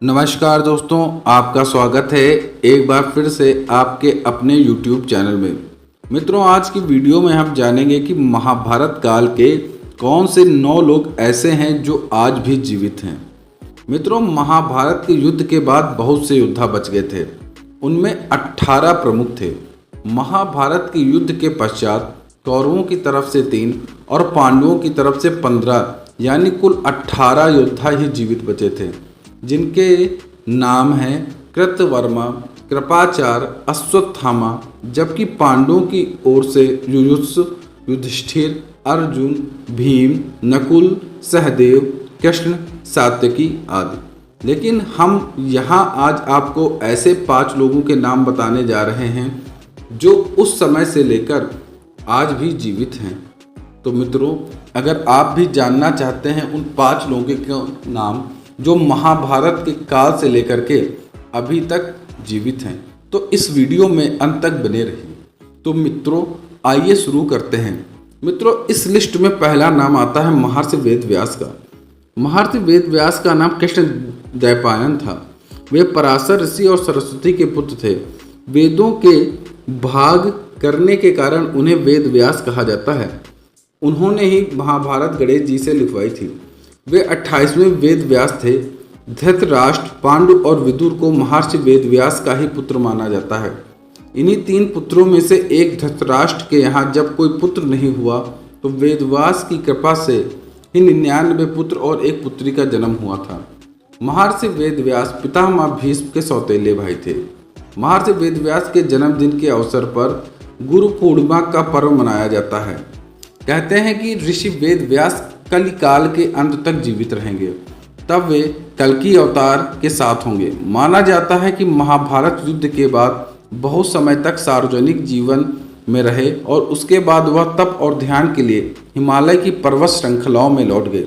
नमस्कार दोस्तों, आपका स्वागत है एक बार फिर से आपके अपने YouTube चैनल में। मित्रों, आज की वीडियो में हम जानेंगे कि महाभारत काल के कौन से 9 लोग ऐसे हैं जो आज भी जीवित हैं। मित्रों, महाभारत के युद्ध के बाद बहुत से योद्धा बच गए थे। उनमें 18 प्रमुख थे। महाभारत के युद्ध के पश्चात कौरवों की तरफ से 3 और पांडवों की तरफ से 15 यानी कुल 18 योद्धा ही जीवित बचे थे, जिनके नाम हैं कृतवर्मा, कृपाचार्य, अश्वत्थामा। जबकि पांडवों की ओर से युयुत्सु, युधिष्ठिर, अर्जुन, भीम, नकुल, सहदेव, कृष्ण, सात्यकी आदि। लेकिन हम यहाँ आज आपको ऐसे 5 लोगों के नाम बताने जा रहे हैं जो उस समय से लेकर आज भी जीवित हैं। तो मित्रों, अगर आप भी जानना चाहते हैं उन 5 लोगों के नाम जो महाभारत के काल से लेकर के अभी तक जीवित हैं, तो इस वीडियो में अंत तक बने रहिए। तो मित्रों, आइए शुरू करते हैं। मित्रों, इस लिस्ट में पहला नाम आता है महर्षि वेदव्यास का। महर्षि वेदव्यास का नाम कृष्ण द्वैपायन था। वे पराशर ऋषि और सरस्वती के पुत्र थे। वेदों के भाग करने के कारण उन्हें वेदव्यास कहा जाता है। उन्होंने ही महाभारत गणेश जी से लिखवाई थी। वे 28वें वेदव्यास थे। धृतराष्ट्र, पांडु और विदुर को महर्षि वेदव्यास का ही पुत्र माना जाता है। इन्हीं 3 पुत्रों में से एक धृतराष्ट्र के यहाँ जब कोई पुत्र नहीं हुआ तो वेदव्यास की कृपा से ही 99 पुत्र और एक पुत्री का जन्म हुआ था। महर्षि वेदव्यास पितामह भीष्म के सौतेले भाई थे। महर्षि वेदव्यास के जन्मदिन के अवसर पर गुरु पूर्णिमा का पर्व मनाया जाता है। कहते हैं कि ऋषि वेदव्यास कलि काल के अंत तक जीवित रहेंगे, तब वे कल्कि अवतार के साथ होंगे। माना जाता है कि महाभारत युद्ध के बाद बहुत समय तक सार्वजनिक जीवन में रहे और उसके बाद वह तप और ध्यान के लिए हिमालय की पर्वत श्रृंखलाओं में लौट गए।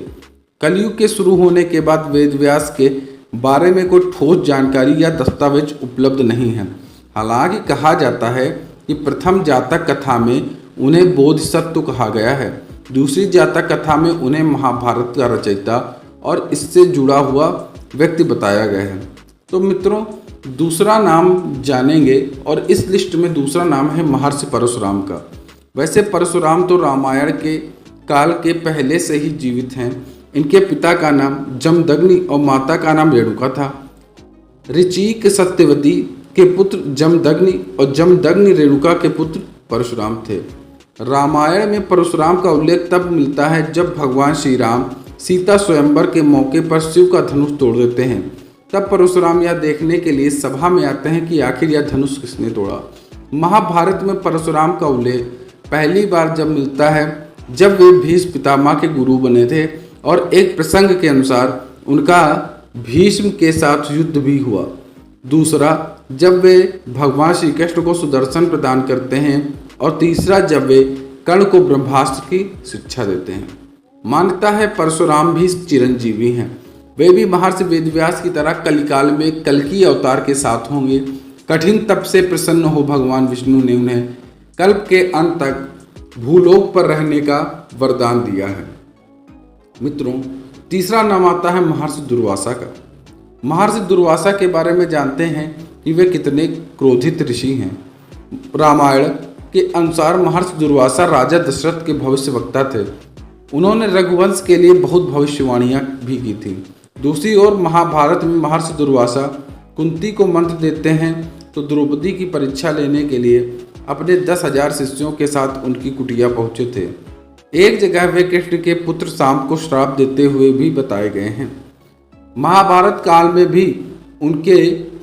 कलयुग के शुरू होने के बाद वेदव्यास के बारे में कोई ठोस जानकारी या दस्तावेज उपलब्ध नहीं है। हालांकि कहा जाता है कि प्रथम जातक कथा में उन्हें बोधिसत्व कहा गया है। दूसरी जातक कथा में उन्हें महाभारत का रचयिता और इससे जुड़ा हुआ व्यक्ति बताया गया है। तो मित्रों, दूसरा नाम जानेंगे और इस लिस्ट में दूसरा नाम है महर्षि परशुराम का। वैसे परशुराम तो रामायण के काल के पहले से ही जीवित हैं। इनके पिता का नाम जमदग्नि और माता का नाम रेणुका था। ऋचिक सत्यवती के पुत्र जमदग्नि और जमदग्नि रेणुका के पुत्र परशुराम थे। रामायण में परशुराम का उल्लेख तब मिलता है जब भगवान श्री राम सीता स्वयंवर के मौके पर शिव का धनुष तोड़ देते हैं। तब परशुराम यह देखने के लिए सभा में आते हैं कि आखिर यह धनुष किसने तोड़ा। महाभारत में परशुराम का उल्लेख पहली बार जब मिलता है जब वे भीष्म पितामह के गुरु बने थे और एक प्रसंग के अनुसार उनका भीष्म के साथ युद्ध भी हुआ। दूसरा, जब वे भगवान श्री कृष्ण को सुदर्शन प्रदान करते हैं और तीसरा, जब वे कर्ण को ब्रह्मास्त्र की शिक्षा देते हैं। मान्यता है परशुराम भी चिरंजीवी हैं। वे भी महर्षि वेदव्यास की तरह कलिकाल में कल्कि अवतार के साथ होंगे। कठिन तप से प्रसन्न हो भगवान विष्णु ने उन्हें कल्प के अंत तक भूलोक पर रहने का वरदान दिया है। मित्रों, तीसरा नाम आता है महर्षि दुर्वासा का। महर्षि दुर्वासा के बारे में जानते हैं कि वे कितने क्रोधित ऋषि हैं। रामायण के अनुसार महर्षि दुर्वासा राजा दशरथ के भविष्यवक्ता थे। उन्होंने रघुवंश के लिए बहुत भविष्यवाणियां भी की थी। दूसरी ओर महाभारत में महर्षि दुर्वासा कुंती को मंत्र देते हैं तो द्रौपदी की परीक्षा लेने के लिए अपने 10,000 शिष्यों के साथ उनकी कुटिया पहुंचे थे। एक जगह वे कृष्ण के पुत्र शाम को श्राप देते हुए भी बताए गए हैं। महाभारत काल में भी उनके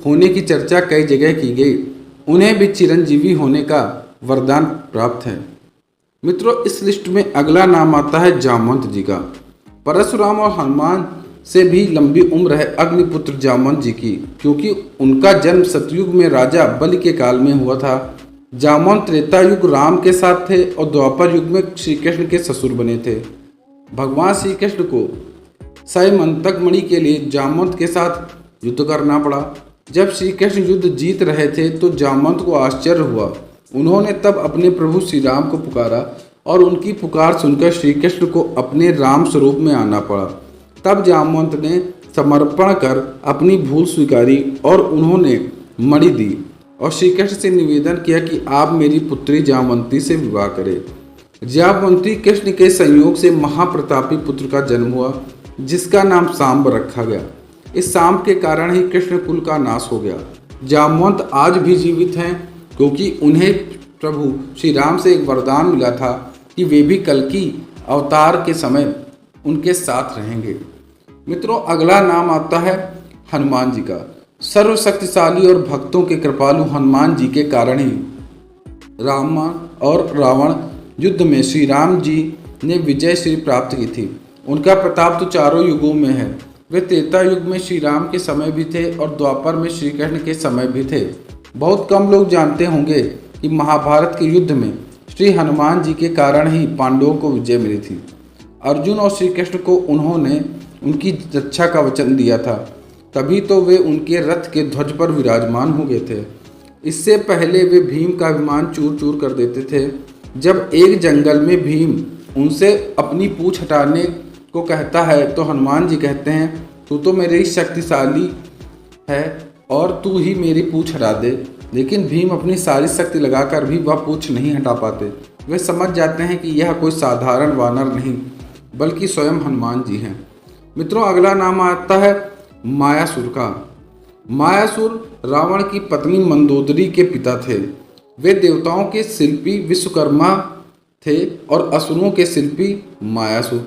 होने की चर्चा कई जगह की गई। उन्हें भी चिरंजीवी होने का वरदान प्राप्त है। मित्रों, इस लिस्ट में अगला नाम आता है जामवंत जी का। परशुराम और हनुमान से भी लंबी उम्र है अग्निपुत्र जामवंत जी की, क्योंकि उनका जन्म सतयुग में राजा बलि के काल में हुआ था। जामवंत त्रेता युग राम के साथ थे और द्वापर युग में श्री कृष्ण के ससुर बने थे। भगवान श्री कृष्ण को सैमंतक मणि के लिए जामवंत के साथ युद्ध करना पड़ा। जब श्री कृष्ण युद्ध जीत रहे थे तो जामवंत को आश्चर्य हुआ। उन्होंने तब अपने प्रभु श्री राम को पुकारा और उनकी पुकार सुनकर श्री कृष्ण को अपने राम स्वरूप में आना पड़ा। तब जामवंत ने समर्पण कर अपनी भूल स्वीकारी और उन्होंने मणि दी और श्री कृष्ण से निवेदन किया कि आप मेरी पुत्री जामवंती से विवाह करें। जामवंती कृष्ण के संयोग से महाप्रतापी पुत्र का जन्म हुआ जिसका नाम सांब रखा गया। इस सांब के कारण ही कृष्ण कुल का नाश हो गया। जामवंत आज भी जीवित हैं क्योंकि उन्हें प्रभु श्री राम से एक वरदान मिला था कि वे भी कल्कि अवतार के समय उनके साथ रहेंगे। मित्रों, अगला नाम आता है हनुमान जी का। सर्वशक्तिशाली और भक्तों के कृपालु हनुमान जी के कारण ही राम और रावण युद्ध में श्री राम जी ने विजय श्री प्राप्त की थी। उनका प्रताप तो चारों युगों में है। वे त्रेता युग में श्री राम के समय भी थे और द्वापर में श्री कृष्ण के समय भी थे। बहुत कम लोग जानते होंगे कि महाभारत के युद्ध में श्री हनुमान जी के कारण ही पांडवों को विजय मिली थी। अर्जुन और श्री कृष्ण को उन्होंने उनकी रक्षा का वचन दिया था, तभी तो वे उनके रथ के ध्वज पर विराजमान हो गए थे। इससे पहले वे भीम का विमान चूर चूर कर देते थे। जब एक जंगल में भीम उनसे अपनी पूंछ हटाने को कहता है तो हनुमान जी कहते हैं, तू तो मेरे ही शक्तिशाली है और तू ही मेरी पूंछ हटा दे। लेकिन भीम अपनी सारी शक्ति लगाकर भी वह पूंछ नहीं हटा पाते। वे समझ जाते हैं कि यह कोई साधारण वानर नहीं बल्कि स्वयं हनुमान जी हैं। मित्रों, अगला नाम आता है मायासुर का। मायासुर रावण की पत्नी मंदोदरी के पिता थे। वे देवताओं के शिल्पी विश्वकर्मा थे और असुरों के शिल्पी मायासुर।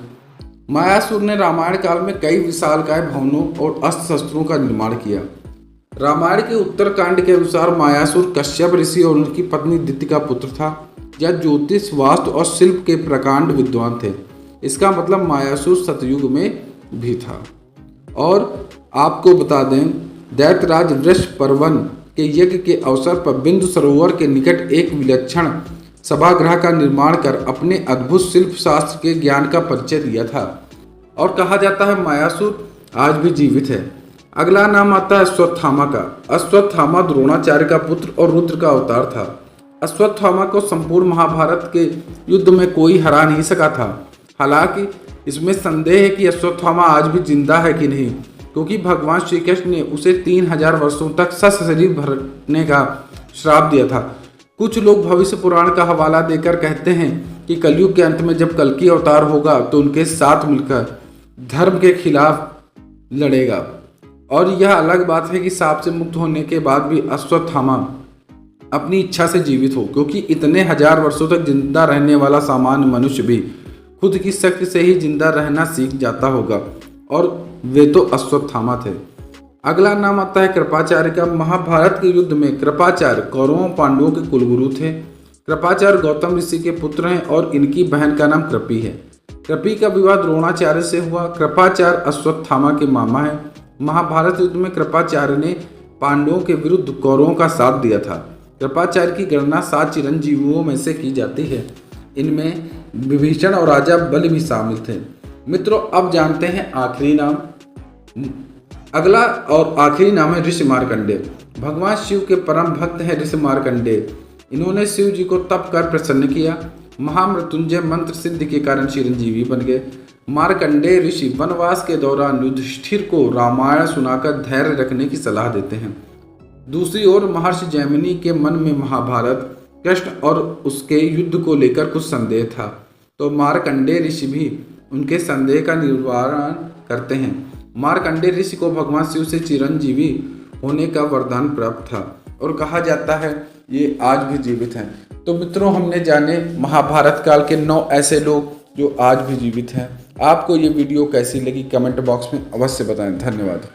मायासुर ने रामायण काल में कई विशालकाय भवनों और अस्त्र शस्त्रों का निर्माण किया। रामायण के उत्तरकांड के अनुसार मायासुर कश्यप ऋषि और उनकी पत्नी दिति का पुत्र था। यह ज्योतिष, वास्तु और शिल्प के प्रकांड विद्वान थे। इसका मतलब मायासुर सतयुग में भी था। और आपको बता दें, दैत्यराज वृषपर्वन के यज्ञ के अवसर पर बिंदु सरोवर के निकट एक विलक्षण सभागृह का निर्माण कर अपने अद्भुत शिल्प शास्त्र के ज्ञान का परिचय दिया था। और कहा जाता है मायासुर आज भी जीवित है। अगला नाम आता है अश्वत्थामा का। अश्वत्थामा द्रोणाचार्य का पुत्र और रुद्र का अवतार था। अश्वत्थामा को संपूर्ण महाभारत के युद्ध में कोई हरा नहीं सका था। हालांकि इसमें संदेह है कि अश्वत्थामा आज भी जिंदा है कि नहीं, क्योंकि भगवान श्री कृष्ण ने उसे 3000 वर्षों तक सशरीर भरने का श्राप दिया था। कुछ लोग भविष्य पुराण का हवाला देकर कहते हैं कि कलयुग के अंत में जब कल्कि अवतार होगा तो उनके साथ मिलकर धर्म के खिलाफ लड़ेगा। और यह अलग बात है कि सांप से मुक्त होने के बाद भी अश्वत्थामा अपनी इच्छा से जीवित हो, क्योंकि इतने हजार वर्षों तक जिंदा रहने वाला सामान्य मनुष्य भी खुद की शक्ति से ही जिंदा रहना सीख जाता होगा, और वे तो अश्वत्थामा थे। अगला नाम आता है कृपाचार्य का। महाभारत के युद्ध में कृपाचार्य कौरवों पांडवों के कुलगुरु थे। कृपाचार्य गौतम ऋषि के पुत्र हैं और इनकी बहन का नाम कृपि है। कृपि का विवाह द्रोणाचार्य से हुआ। कृपाचार्य अश्वत्थामा के मामा हैं। महाभारत युद्ध में कृपाचार्य ने पांडवों के विरुद्ध कौरवों का साथ दिया था। कृपाचार्य की गणना 7 चिरंजीवियों में से की जाती है। इनमें विभीषण और राजा बलि भी शामिल थे। मित्रों, अब जानते हैं आखिरी नाम। अगला और आखिरी नाम है ऋषि मार्कंडेय। भगवान शिव के परम भक्त हैं ऋषि मार्कंडेय। इन्होंने शिव जी को तप कर प्रसन्न किया। महामृत्युंजय मंत्र सिद्धि के कारण चिरंजीवी बन गए। मार्कंडेय ऋषि वनवास के दौरान युधिष्ठिर को रामायण सुनाकर धैर्य रखने की सलाह देते हैं। दूसरी ओर महर्षि जैमिनी के मन में महाभारत, कृष्ण और उसके युद्ध को लेकर कुछ संदेह था, तो मार्कंडेय ऋषि भी उनके संदेह का निवारण करते हैं। मार्कंडेय ऋषि को भगवान शिव से चिरंजीवी होने का वरदान प्राप्त था और कहा जाता है ये आज भी जीवित हैं। तो मित्रों, हमने जाने महाभारत काल के 9 ऐसे लोग जो आज भी जीवित हैं। आपको ये वीडियो कैसी लगी कमेंट बॉक्स में अवश्य बताएं। धन्यवाद।